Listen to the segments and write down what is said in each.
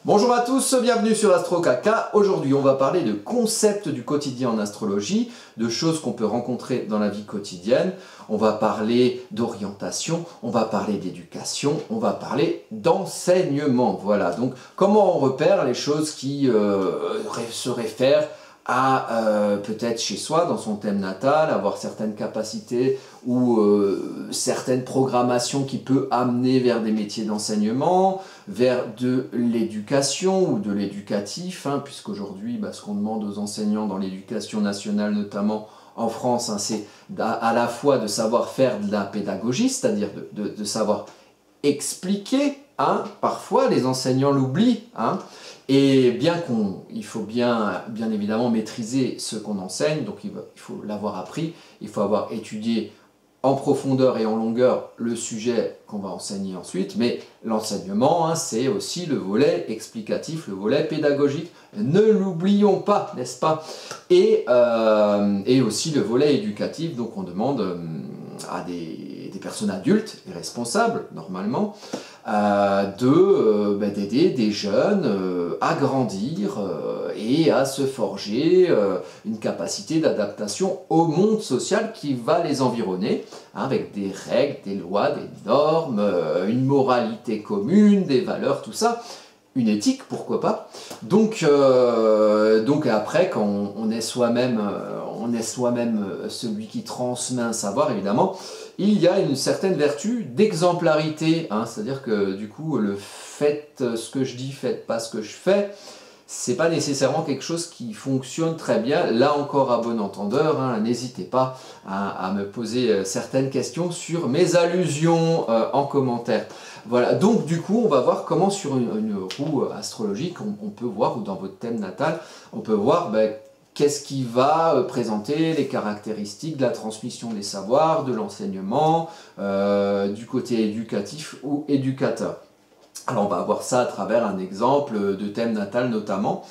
Bonjour à tous, bienvenue sur Astro Kaka. Aujourd'hui, on va parler de concepts du quotidien en astrologie, de choses qu'on peut rencontrer dans la vie quotidienne. On va parler d'orientation, on va parler d'éducation, on va parler d'enseignement. Voilà, donc comment on repère les choses qui se réfèrent à peut-être chez soi, dans son thème natal, avoir certaines capacités ou certaines programmations qui peut amener vers des métiers d'enseignement, vers de l'éducation ou de l'éducatif, hein, puisqu'aujourd'hui, ce qu'on demande aux enseignants dans l'éducation nationale, notamment en France, hein, c'est à la fois de savoir faire de la pédagogie, c'est-à-dire de savoir expliquer, hein, parfois les enseignants l'oublient, hein, et il faut bien évidemment maîtriser ce qu'on enseigne, donc il faut l'avoir appris, il faut avoir étudié en profondeur et en longueur le sujet qu'on va enseigner ensuite, mais l'enseignement, hein, c'est aussi le volet explicatif, le volet pédagogique, ne l'oublions pas, n'est-ce pas? Et aussi le volet éducatif, donc on demande à des personnes adultes et responsables, normalement, d'aider des jeunes à grandir et à se forger une capacité d'adaptation au monde social qui va les environner, hein, avec des règles, des lois, des normes, une moralité commune, des valeurs, tout ça. Une éthique, pourquoi pas. Donc après, quand on est soi-même celui qui transmet un savoir, évidemment, il y a une certaine vertu d'exemplarité, hein, c'est-à-dire que du coup, le faites ce que je dis, faites pas ce que je fais, c'est pas nécessairement quelque chose qui fonctionne très bien. Là encore, à bon entendeur, hein, n'hésitez pas à me poser certaines questions sur mes allusions en commentaire. Voilà, donc du coup, on va voir comment sur une roue astrologique, on peut voir, ou dans votre thème natal, on peut voir qu'est-ce qui va présenter les caractéristiques de la transmission des savoirs, de l'enseignement, du côté éducatif ou éducateur. Alors on va voir ça à travers un exemple de thème natal notamment.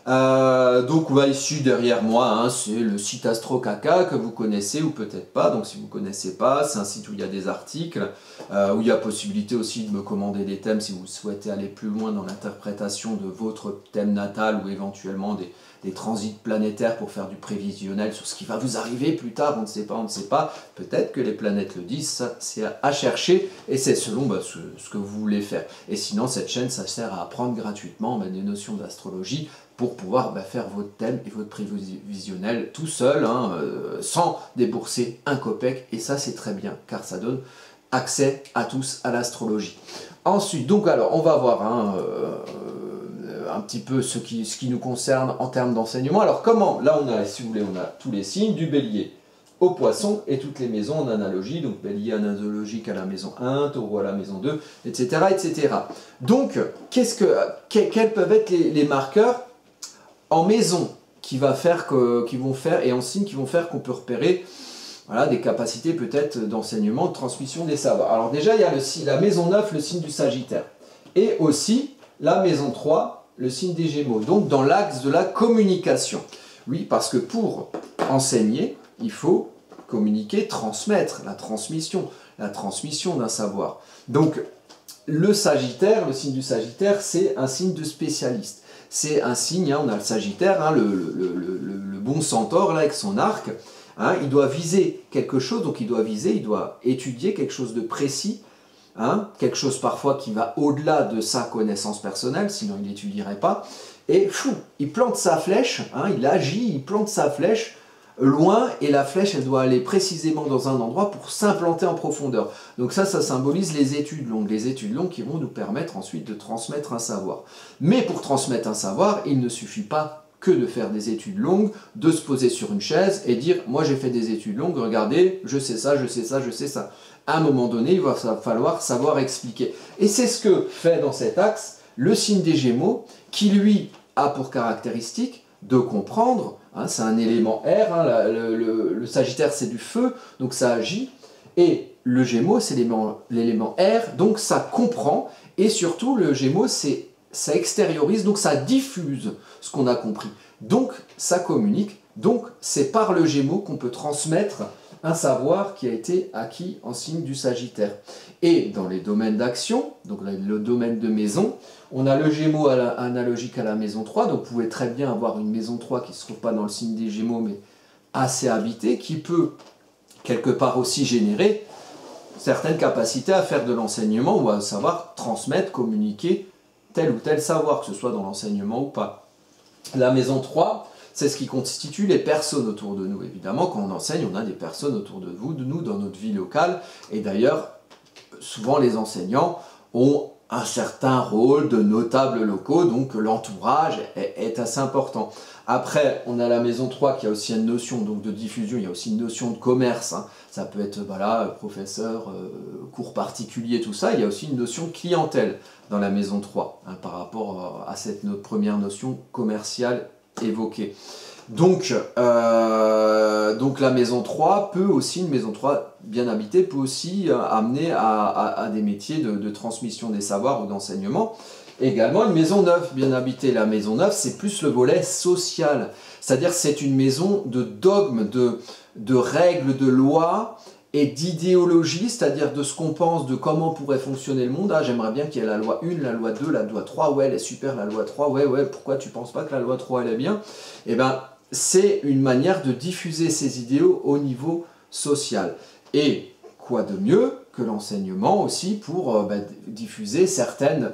Donc ici derrière moi, hein, c'est le site Astro Kaka que vous connaissez ou peut-être pas. Donc si vous ne connaissez pas, c'est un site où il y a des articles, où il y a possibilité aussi de me commander des thèmes si vous souhaitez aller plus loin dans l'interprétation de votre thème natal ou éventuellement des transits planétaires pour faire du prévisionnel sur ce qui va vous arriver plus tard, on ne sait pas, peut-être que les planètes le disent, ça c'est à chercher et c'est selon ce que vous voulez faire. Et sinon cette chaîne ça sert à apprendre gratuitement des notions d'astrologie pour pouvoir faire votre thème et votre prévisionnel tout seul, hein, sans débourser un copec, et ça c'est très bien car ça donne accès à tous à l'astrologie. Ensuite, donc alors on va voir un petit peu ce qui nous concerne en termes d'enseignement. Alors comment, là on a, si vous voulez, on a tous les signes, du bélier au poisson et toutes les maisons en analogie, donc bélier analogique à la maison 1, taureau à la maison 2, etc. etc. Donc, quels peuvent être les marqueurs en maison qui vont faire et en signe qui vont faire qu'on peut repérer des capacités peut-être d'enseignement, de transmission des savoirs. Alors déjà, il y a la maison 9, le signe du Sagittaire, et aussi la maison 3, le signe des Gémeaux, donc dans l'axe de la communication. Oui, parce que pour enseigner, il faut communiquer, transmettre, la transmission d'un savoir. Donc le Sagittaire, le signe du Sagittaire, c'est un signe de spécialiste. C'est un signe, hein, on a le Sagittaire, hein, le bon centaure là, avec son arc, hein, il doit viser quelque chose, donc il doit étudier quelque chose de précis, hein, quelque chose parfois qui va au-delà de sa connaissance personnelle, sinon il n'étudierait pas, et il plante sa flèche, hein, il agit, il plante sa flèche loin, et la flèche elle doit aller précisément dans un endroit pour s'implanter en profondeur. Donc ça symbolise les études longues qui vont nous permettre ensuite de transmettre un savoir. Mais pour transmettre un savoir, il ne suffit pas que de faire des études longues, de se poser sur une chaise et dire « moi j'ai fait des études longues, regardez, je sais ça, je sais ça, je sais ça ». À un moment donné, il va falloir savoir expliquer. Et c'est ce que fait dans cet axe le signe des Gémeaux, qui lui a pour caractéristique de comprendre, hein, c'est un élément air, hein, le Sagittaire c'est du feu, donc ça agit, et le Gémeaux c'est l'élément air, donc ça comprend, et surtout le Gémeaux ça extériorise, donc ça diffuse ce qu'on a compris, donc ça communique, donc c'est par le Gémeaux qu'on peut transmettre un savoir qui a été acquis en signe du Sagittaire. Et dans les domaines d'action, donc le domaine de maison, on a le Gémeaux analogique à la maison 3, donc vous pouvez très bien avoir une maison 3 qui ne se trouve pas dans le signe des Gémeaux, mais assez habitée, qui peut quelque part aussi générer certaines capacités à faire de l'enseignement ou à savoir transmettre, communiquer tel ou tel savoir, que ce soit dans l'enseignement ou pas. La maison 3, c'est ce qui constitue les personnes autour de nous. Évidemment, quand on enseigne, on a des personnes autour de nous dans notre vie locale. Et d'ailleurs, souvent les enseignants ont un certain rôle de notables locaux, donc l'entourage est assez important. Après, on a la maison 3 qui a aussi une notion donc, de diffusion, il y a aussi une notion de commerce. Hein. Ça peut être voilà, professeur, cours particulier, tout ça. Il y a aussi une notion de clientèle dans la maison 3 hein, par rapport à cette première notion commerciale évoquée. Donc la maison 3 peut aussi, une maison 3 bien habitée, peut aussi amener à des métiers de transmission des savoirs ou d'enseignement. Également une maison 9 bien habitée. La maison 9, c'est plus le volet social. C'est-à-dire c'est une maison de dogmes, de règles, de lois et d'idéologie, c'est-à-dire de ce qu'on pense, de comment pourrait fonctionner le monde. Ah, j'aimerais bien qu'il y ait la loi 1, la loi 2, la loi 3. Ouais, elle est super, la loi 3. Ouais, pourquoi tu ne penses pas que la loi 3, elle est bien? Eh bien, c'est une manière de diffuser ces idéaux au niveau social. Et quoi de mieux que l'enseignement aussi pour diffuser certaines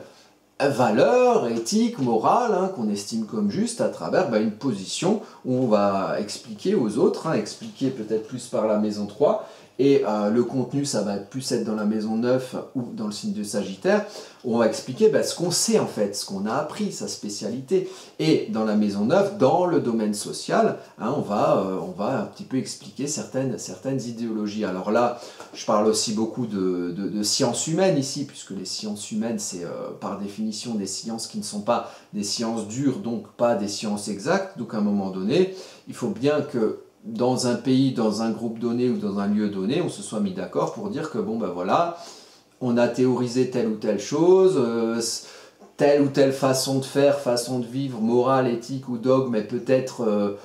valeurs éthiques, morales, hein, qu'on estime comme justes à travers une position où on va expliquer aux autres, hein, expliquer peut-être plus par la maison 3, et le contenu ça va plus être dans la maison 9 ou dans le signe de Sagittaire, où on va expliquer ce qu'on sait en fait, ce qu'on a appris, sa spécialité, et dans la maison 9, dans le domaine social, hein, on va un petit peu expliquer certaines idéologies. Alors là, je parle aussi beaucoup de sciences humaines ici, puisque les sciences humaines, c'est par définition des sciences qui ne sont pas des sciences dures, donc pas des sciences exactes. Donc à un moment donné, il faut bien que dans un pays, dans un groupe donné ou dans un lieu donné, on se soit mis d'accord pour dire que bon voilà, on a théorisé telle ou telle chose, telle ou telle façon de faire, façon de vivre, morale, éthique ou dogme est peut-être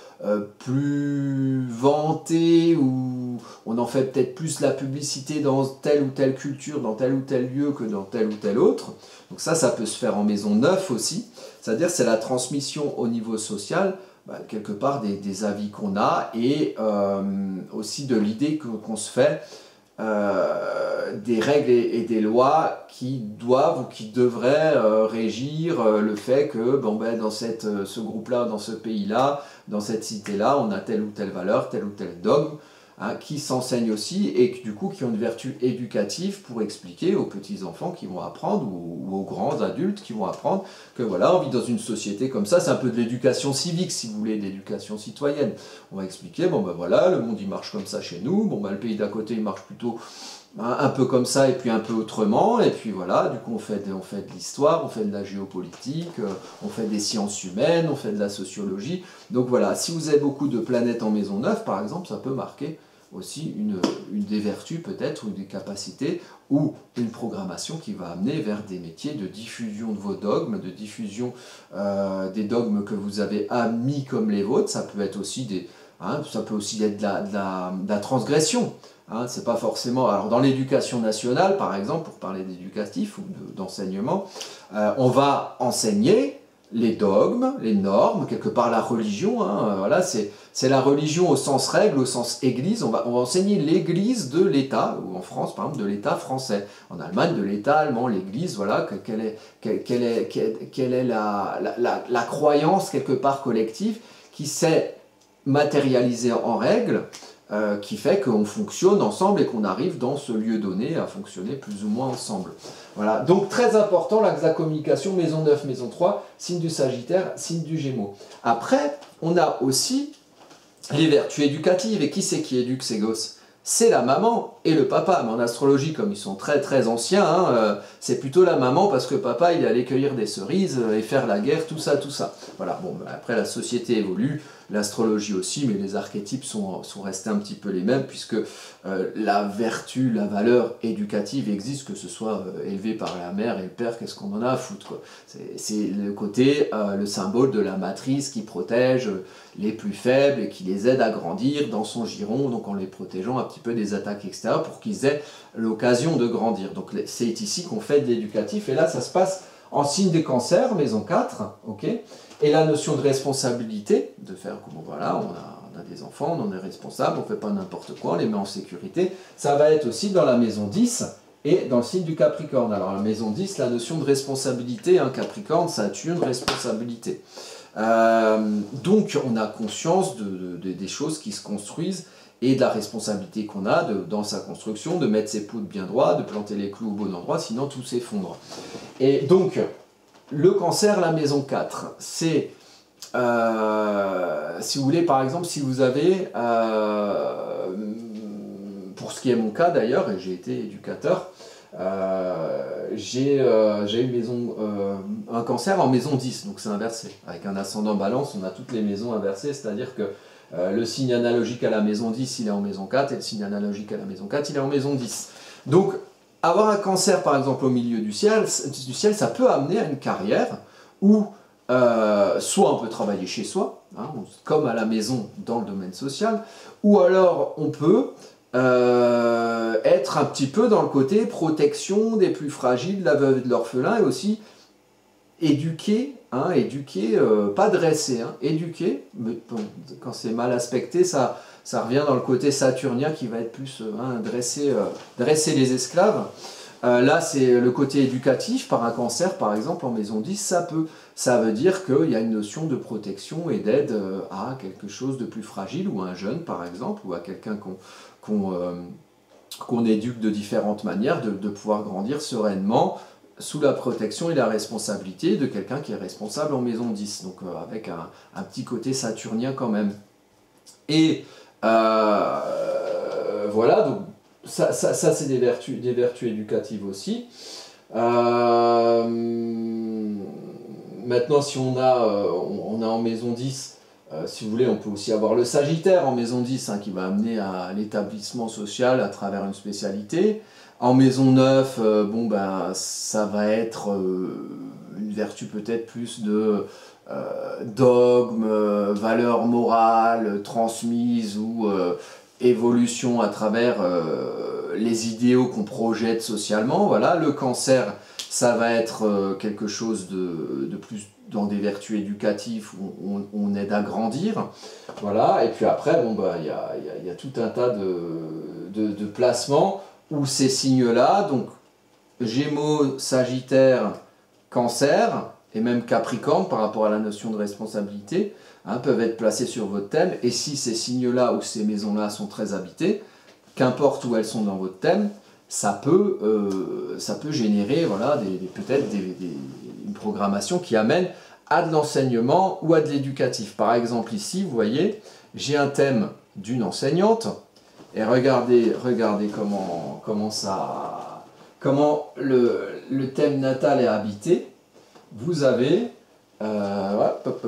plus vantée, ou on en fait peut-être plus la publicité dans telle ou telle culture, dans tel ou tel lieu que dans tel ou tel autre. Donc ça peut se faire en maison 9 aussi, c'est-à-dire c'est la transmission au niveau social, quelque part des avis qu'on a et aussi de l'idée qu'on se fait des règles et des lois qui doivent ou qui devraient régir le fait que dans ce groupe-là, dans ce pays-là, dans cette cité-là, on a telle ou telle valeur, tel ou tel dogme, hein, qui s'enseignent aussi et du coup qui ont une vertu éducative pour expliquer aux petits-enfants qui vont apprendre ou aux grands adultes qui vont apprendre que voilà, on vit dans une société comme ça, c'est un peu de l'éducation civique si vous voulez, de l'éducation citoyenne. On va expliquer, voilà, le monde il marche comme ça chez nous, le pays d'à côté il marche plutôt un peu comme ça et puis un peu autrement, et puis voilà, du coup on fait de l'histoire, on fait de la géopolitique, on fait des sciences humaines, on fait de la sociologie. Donc voilà, si vous avez beaucoup de planètes en maison 9 par exemple, ça peut marquer aussi une des vertus peut-être, ou des capacités, ou une programmation qui va amener vers des métiers de diffusion de vos dogmes, de diffusion des dogmes que vous avez admis comme les vôtres. Ça peut être aussi ça peut aussi être de la transgression. Hein, c'est pas forcément. Alors dans l'éducation nationale, par exemple, pour parler d'éducatif ou d'enseignement, on va enseigner les dogmes, les normes, quelque part la religion. Hein, voilà, c'est la religion au sens règle, au sens église. On va enseigner l'église de l'État, ou en France par exemple de l'État français. En Allemagne de l'État allemand, l'église, voilà, quelle est la croyance quelque part collective qui s'est matérialisée en règle. Qui fait qu'on fonctionne ensemble et qu'on arrive dans ce lieu donné à fonctionner plus ou moins ensemble. Voilà, donc très important l'axe de la communication, maison 9, maison 3, signe du Sagittaire, signe du Gémeaux. Après, on a aussi les vertus éducatives. Et qui c'est qui éduque ces gosses? C'est la maman et le papa. Mais en astrologie, comme ils sont très très anciens, hein, c'est plutôt la maman parce que papa il est allé cueillir des cerises et faire la guerre, tout ça. Voilà, après la société évolue, l'astrologie aussi, mais les archétypes sont restés un petit peu les mêmes, puisque la vertu, la valeur éducative existe, que ce soit élevé par la mère et le père, qu'est-ce qu'on en a à foutre, quoi. C'est le côté, le symbole de la matrice qui protège les plus faibles et qui les aide à grandir dans son giron, donc en les protégeant un petit peu des attaques extérieures pour qu'ils aient l'occasion de grandir. Donc c'est ici qu'on fait de l'éducatif, et là ça se passe en signe des cancers, maison 4, ok. Et la notion de responsabilité, de faire comme voilà, on a des enfants, on en est responsable, on ne fait pas n'importe quoi, on les met en sécurité, ça va être aussi dans la maison 10 et dans le signe du Capricorne. Alors la maison 10, la notion de responsabilité, hein, Capricorne, ça a une responsabilité. Donc on a conscience des choses qui se construisent et de la responsabilité qu'on a dans sa construction, de mettre ses poutres bien droits, de planter les clous au bon endroit, sinon tout s'effondre. Et donc, le cancer, la maison 4, c'est, si vous voulez, par exemple, si vous avez, pour ce qui est mon cas d'ailleurs, et j'ai été éducateur, j'ai une maison, un cancer en maison 10, donc c'est inversé. Avec un ascendant balance, on a toutes les maisons inversées, c'est-à-dire que le signe analogique à la maison 10, il est en maison 4, et le signe analogique à la maison 4, il est en maison 10. Donc, avoir un cancer, par exemple, au milieu du ciel, ça peut amener à une carrière où soit on peut travailler chez soi, hein, comme à la maison dans le domaine social, ou alors on peut être un petit peu dans le côté protection des plus fragiles, de la veuve et de l'orphelin, et aussi éduquer, hein, pas dresser, hein, éduquer, mais bon, quand c'est mal aspecté, ça revient dans le côté saturnien qui va être plus dresser les esclaves. Là, c'est le côté éducatif, par un cancer, par exemple, en maison 10, ça veut dire qu'il y a une notion de protection et d'aide à quelque chose de plus fragile, ou à un jeune, par exemple, ou à quelqu'un qu'on éduque de différentes manières, de pouvoir grandir sereinement, sous la protection et la responsabilité de quelqu'un qui est responsable en maison 10, donc avec un petit côté saturnien quand même. Et voilà, donc ça c'est des vertus éducatives aussi. Maintenant, si on a en maison 10, si vous voulez, on peut aussi avoir le Sagittaire en maison 10, hein, qui va amener à l'établissement social à travers une spécialité. En maison 9, bon, ben, ça va être une vertu peut-être plus de dogme, valeurs morales transmises, ou évolution à travers les idéaux qu'on projette socialement. Voilà. Le cancer, ça va être quelque chose de plus dans des vertus éducatives où on aide à grandir. Voilà. Et puis après, bon, bah, y a tout un tas de placements où ces signes-là, donc Gémeaux, Sagittaire, Cancer, et même Capricorne par rapport à la notion de responsabilité, hein, peuvent être placés sur votre thème. Et si ces signes-là ou ces maisons-là sont très habitées, qu'importe où elles sont dans votre thème, ça peut générer voilà, peut-être une programmation qui amène à de l'enseignement ou à de l'éducatif. Par exemple ici, vous voyez, j'ai un thème d'une enseignante, et regardez comment le thème natal est habité. Vous avez, hop,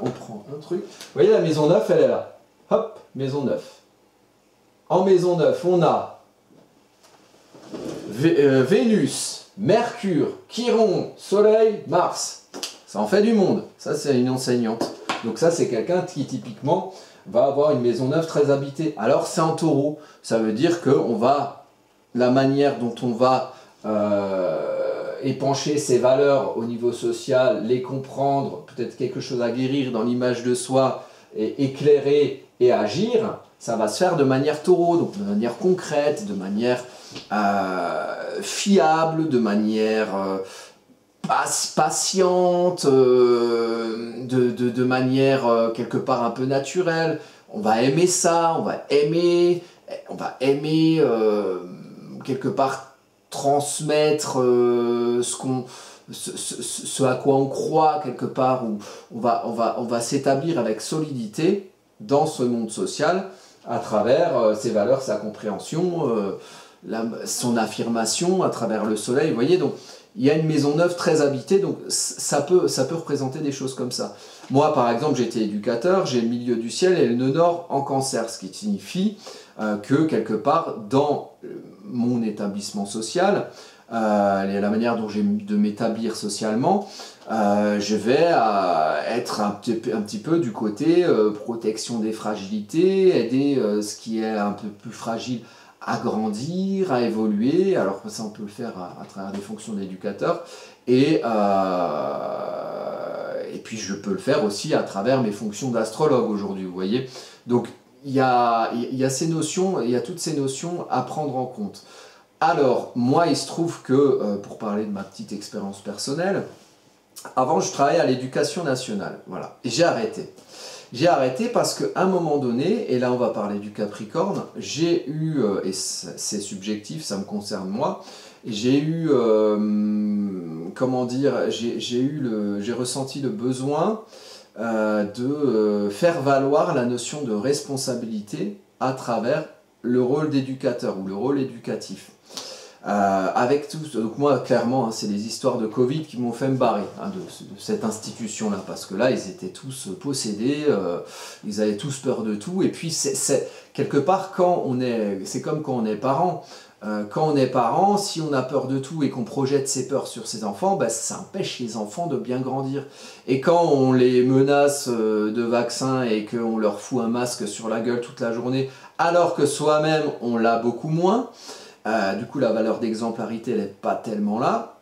on prend un truc. Vous voyez, la maison 9, elle est là. Hop, maison 9. En maison 9, on a Vénus, Mercure, Chiron, Soleil, Mars. Ça en fait du monde. Ça, c'est une enseignante. Donc ça, c'est quelqu'un qui, typiquement, va avoir une maison 9 très habitée. Alors, c'est en taureau. Ça veut dire que la manière dont on va épancher ses valeurs au niveau social, les comprendre, peut-être quelque chose à guérir dans l'image de soi, et éclairer et agir, ça va se faire de manière taureau, donc de manière concrète, de manière fiable, de manière patiente, de manière quelque part un peu naturelle. On va aimer ça, on va aimer quelque part transmettre ce à quoi on croit quelque part, où on va s'établir avec solidité dans ce monde social à travers ses valeurs, sa compréhension, son affirmation à travers le soleil. Vous voyez, donc il y a une maison neuve très habitée, donc ça peut représenter des choses comme ça. Moi, par exemple, j'étais éducateur, j'ai le milieu du ciel et le nœud nord en Cancer, ce qui signifie que quelque part, dans mon établissement social, la manière dont j'ai de m'établir socialement, je vais être un petit peu du côté protection des fragilités, aider ce qui est un peu plus fragile à grandir, à évoluer. Alors ça, on peut le faire à travers des fonctions d'éducateur. Et puis je peux le faire aussi à travers mes fonctions d'astrologue aujourd'hui, vous voyez. Donc il y a ces notions, il y a toutes ces notions à prendre en compte. Alors, moi, il se trouve que, pour parler de ma petite expérience personnelle, avant, je travaillais à l'Éducation nationale, voilà, et j'ai arrêté. J'ai arrêté parce qu'à un moment donné, et là on va parler du Capricorne, j'ai eu, et c'est subjectif, ça me concerne moi, j'ai eu, comment dire, j'ai ressenti le besoin de faire valoir la notion de responsabilité à travers le rôle d'éducateur ou le rôle éducatif. Avec tout, donc moi clairement hein, c'est les histoires de Covid qui m'ont fait me barrer hein, de cette institution là parce que là ils étaient tous possédés, ils avaient tous peur de tout et puis quelque part c'est comme quand on est parent. Quand on est parent, si on a peur de tout et qu'on projette ses peurs sur ses enfants, bah, ça empêche les enfants de bien grandir. Et quand on les menace de vaccins et qu'on leur fout un masque sur la gueule toute la journée, alors que soi-même on l'a beaucoup moins, du coup la valeur d'exemplarité elle n'est pas tellement là,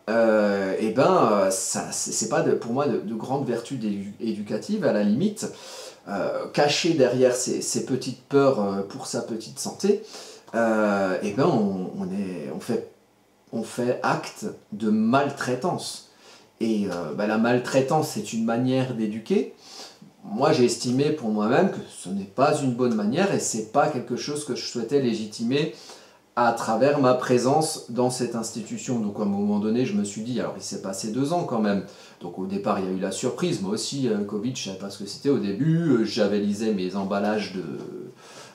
et ben c'est pas pour moi de grande vertu éducative à la limite, caché derrière ces petites peurs pour sa petite santé. Et ben on fait acte de maltraitance. Et la maltraitance, c'est une manière d'éduquer. Moi, j'ai estimé pour moi-même que ce n'est pas une bonne manière et c'est pas quelque chose que je souhaitais légitimer à travers ma présence dans cette institution. Donc à un moment donné, je me suis dit, alors il s'est passé 2 ans quand même. Donc au départ, il y a eu la surprise. Moi aussi, le Covid, je ne savais pas ce que c'était au début. J'avalisais mes emballages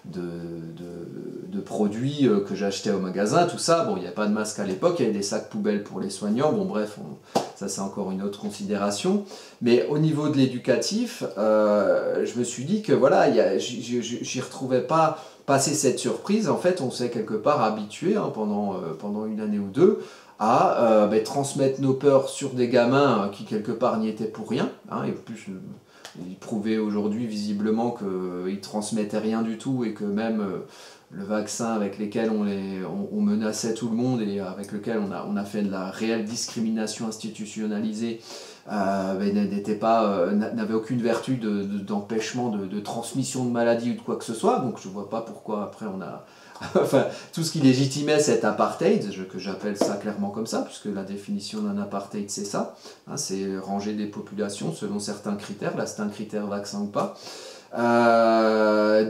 de produits que j'achetais au magasin, tout ça. Bon, il n'y avait pas de masque à l'époque, il y avait des sacs poubelles pour les soignants. Bon, bref, ça c'est encore une autre considération. Mais au niveau de l'éducatif, je me suis dit que voilà, j'y retrouvais pas passer cette surprise. En fait, on s'est quelque part habitué hein, pendant une année ou deux à transmettre nos peurs sur des gamins qui quelque part n'y étaient pour rien. Hein, et plus, ils prouvaient aujourd'hui visiblement qu'ils ne transmettaient rien du tout et que même le vaccin avec lequel on menaçait tout le monde et avec lequel on a fait de la réelle discrimination institutionnalisée n'avait aucune vertu d'empêchement de transmission de maladies ou de quoi que ce soit. Donc je ne vois pas pourquoi après on a... enfin, tout ce qui légitimait cet apartheid, que j'appelle ça clairement comme ça, puisque la définition d'un apartheid c'est ça, hein, c'est ranger des populations selon certains critères, là c'est un critère vaccin ou pas.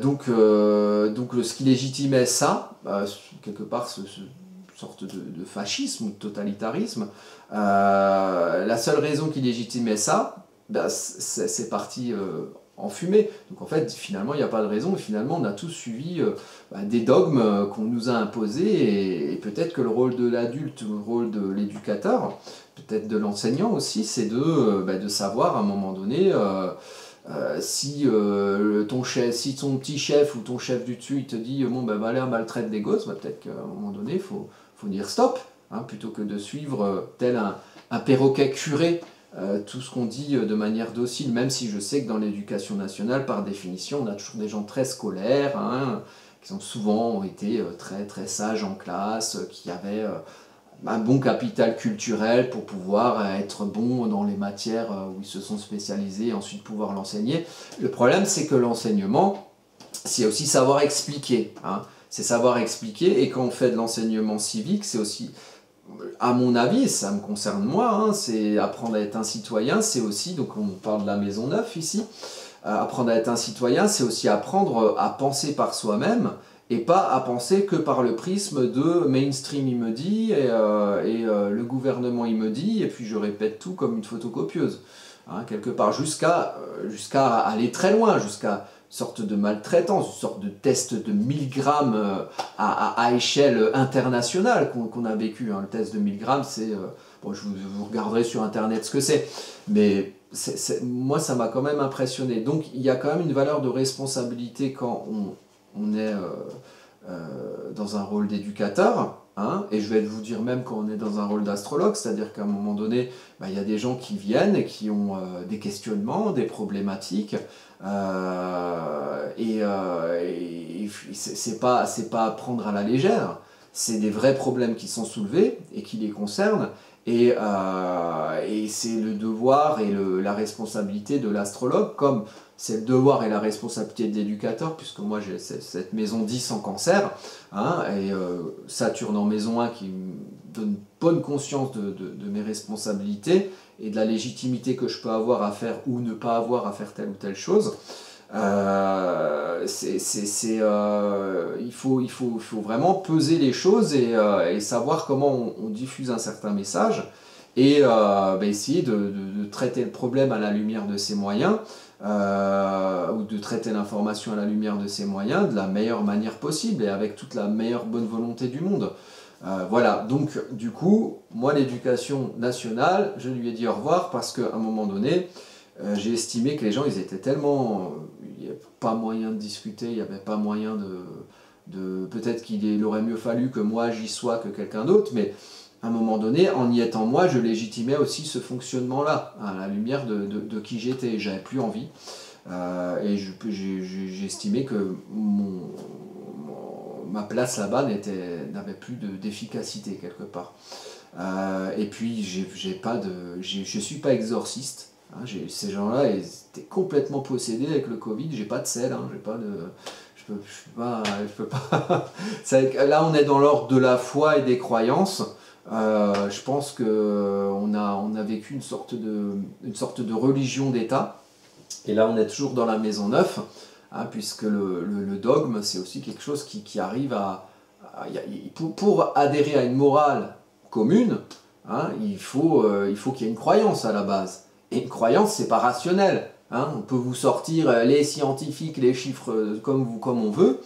Donc ce qui légitimait ça, quelque part ce sorte de fascisme ou de totalitarisme, la seule raison qui légitimait ça, c'est parti en fumée. Donc en fait, finalement, il n'y a pas de raison, et finalement, on a tous suivi des dogmes qu'on nous a imposés, et peut-être que le rôle de l'adulte, le rôle de l'éducateur, peut-être de l'enseignant aussi, c'est de savoir à un moment donné... si ton petit chef ou ton chef du dessus il te dit bon ben allez maltraite des gosses, peut-être qu'à un moment donné il faut dire stop, hein, plutôt que de suivre tel un perroquet curé tout ce qu'on dit de manière docile, même si je sais que dans l'éducation nationale par définition on a toujours des gens très scolaires hein, qui ont souvent été très très sages en classe, qui avaient un bon capital culturel pour pouvoir être bon dans les matières où ils se sont spécialisés et ensuite pouvoir l'enseigner. Le problème, c'est que l'enseignement, c'est aussi savoir expliquer. Hein. C'est savoir expliquer, et quand on fait de l'enseignement civique, c'est aussi, à mon avis, et ça me concerne moi, hein, c'est apprendre à être un citoyen, c'est aussi, donc on parle de la maison neuve ici, apprendre à être un citoyen, c'est aussi apprendre à penser par soi-même, et pas à penser que par le prisme de mainstream il me dit, et le gouvernement il me dit, et puis je répète tout comme une photocopieuse. Hein, quelque part, jusqu'à aller très loin, jusqu'à une sorte de maltraitance, une sorte de test de 1000 grammes à échelle internationale qu'on a vécu. Hein. Le test de 1000 grammes, c'est Bon, vous regarderez sur internet ce que c'est, mais moi ça m'a quand même impressionné. Donc il y a quand même une valeur de responsabilité quand on est dans un rôle d'éducateur, hein, et je vais vous dire même quand on est dans un rôle d'astrologue, c'est-à-dire qu'à un moment donné, il y a des gens qui viennent et qui ont des questionnements, des problématiques, et c'est pas à prendre à la légère, c'est des vrais problèmes qui sont soulevés et qui les concernent, et c'est le devoir et la responsabilité de l'astrologue, comme c'est le devoir et la responsabilité de l'éducateur, puisque moi j'ai cette maison 10 en cancer, hein, et Saturne en maison 1 qui me donne bonne conscience de mes responsabilités et de la légitimité que je peux avoir à faire ou ne pas avoir à faire telle ou telle chose. Il faut vraiment peser les choses et savoir comment on diffuse un certain message et essayer de traiter le problème à la lumière de ses moyens, ou de traiter l'information à la lumière de ses moyens de la meilleure manière possible et avec toute la meilleure bonne volonté du monde. Voilà, donc du coup, moi l'éducation nationale, je lui ai dit au revoir parce qu'à un moment donné, j'ai estimé que les gens, ils étaient tellement... il n'y avait pas moyen de discuter, il n'y avait pas moyen de peut-être qu'il aurait mieux fallu que moi j'y sois que quelqu'un d'autre, mais à un moment donné, en y étant moi, je légitimais aussi ce fonctionnement-là, à la lumière de qui j'étais, j'avais plus envie. Et j'ai estimé que ma place là-bas n'avait plus d'efficacité quelque part. Et puis, je suis pas exorciste. Hein, ces gens-là, ils étaient complètement possédés avec le Covid. J'ai pas de sel, hein, j'ai pas de... Je peux pas. Là, on est dans l'ordre de la foi et des croyances. Je pense qu'on a vécu une sorte de religion d'État. Et là, on est toujours dans la maison 9, hein, puisque le dogme, c'est aussi quelque chose qui arrive pour adhérer à une morale commune, hein, il faut qu'il y ait une croyance à la base. Et une croyance, c'est pas rationnel. Hein, on peut vous sortir les scientifiques, les chiffres comme on veut.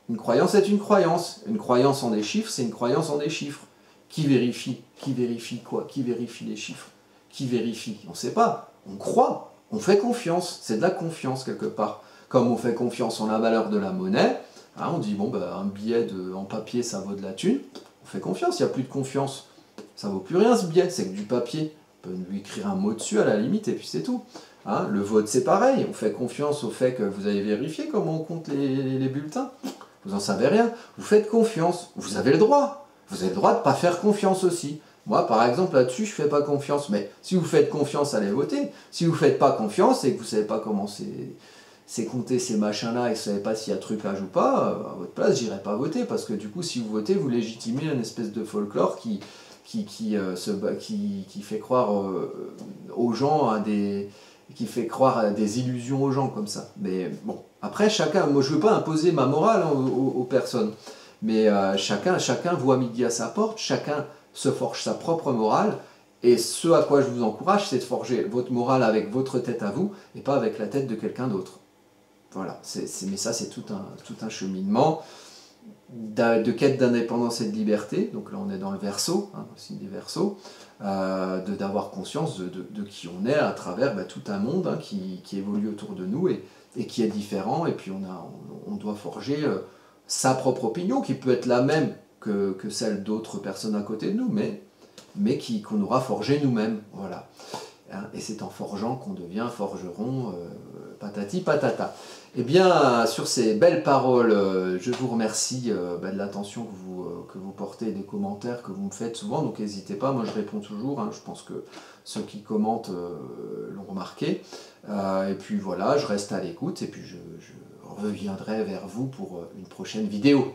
Une croyance est une croyance. Une croyance en des chiffres, c'est une croyance en des chiffres. Qui vérifie? Qui vérifie quoi? Qui vérifie les chiffres? Qui vérifie? On ne sait pas. On croit. On fait confiance. C'est de la confiance quelque part. Comme on fait confiance en la valeur de la monnaie, hein, on dit bon, un billet en papier, ça vaut de la thune. On fait confiance. Il n'y a plus de confiance. Ça vaut plus rien ce billet. C'est que du papier. On peut lui écrire un mot dessus à la limite et puis c'est tout. Hein, le vote, c'est pareil. On fait confiance au fait que vous avez vérifié comment on compte les bulletins. Vous n'en savez rien. Vous faites confiance. Vous avez le droit. Vous avez le droit de ne pas faire confiance aussi. Moi, par exemple, là-dessus, je ne fais pas confiance. Mais si vous faites confiance, allez voter. Si vous ne faites pas confiance et que vous ne savez pas comment c'est compter ces machins-là et que vous ne savez pas s'il y a trucage ou pas, à votre place, j'irai pas voter. Parce que du coup, si vous votez, vous légitimez une espèce de folklore qui fait croire aux gens qui fait croire à des illusions aux gens comme ça. Mais bon, après, chacun, moi je ne veux pas imposer ma morale aux personnes. Mais chacun voit midi à sa porte, chacun se forge sa propre morale, et ce à quoi je vous encourage, c'est de forger votre morale avec votre tête à vous, et pas avec la tête de quelqu'un d'autre. Voilà, mais ça c'est tout un cheminement de quête d'indépendance et de liberté, donc là on est dans le Verseau, hein, le signe des Verseaux, d'avoir conscience de qui on est à travers tout un monde, hein, qui évolue autour de nous et qui est différent, et puis on doit forger... sa propre opinion, qui peut être la même que celle d'autres personnes à côté de nous, mais qu'on aura forgé nous-mêmes. Voilà. Hein, et c'est en forgeant qu'on devient forgeron, patati patata. Eh bien, sur ces belles paroles, je vous remercie de l'attention que vous portez et des commentaires que vous me faites souvent, donc n'hésitez pas, moi je réponds toujours, hein, je pense que ceux qui commentent l'ont remarqué. Et puis voilà, je reste à l'écoute, et puis je reviendrai vers vous pour une prochaine vidéo.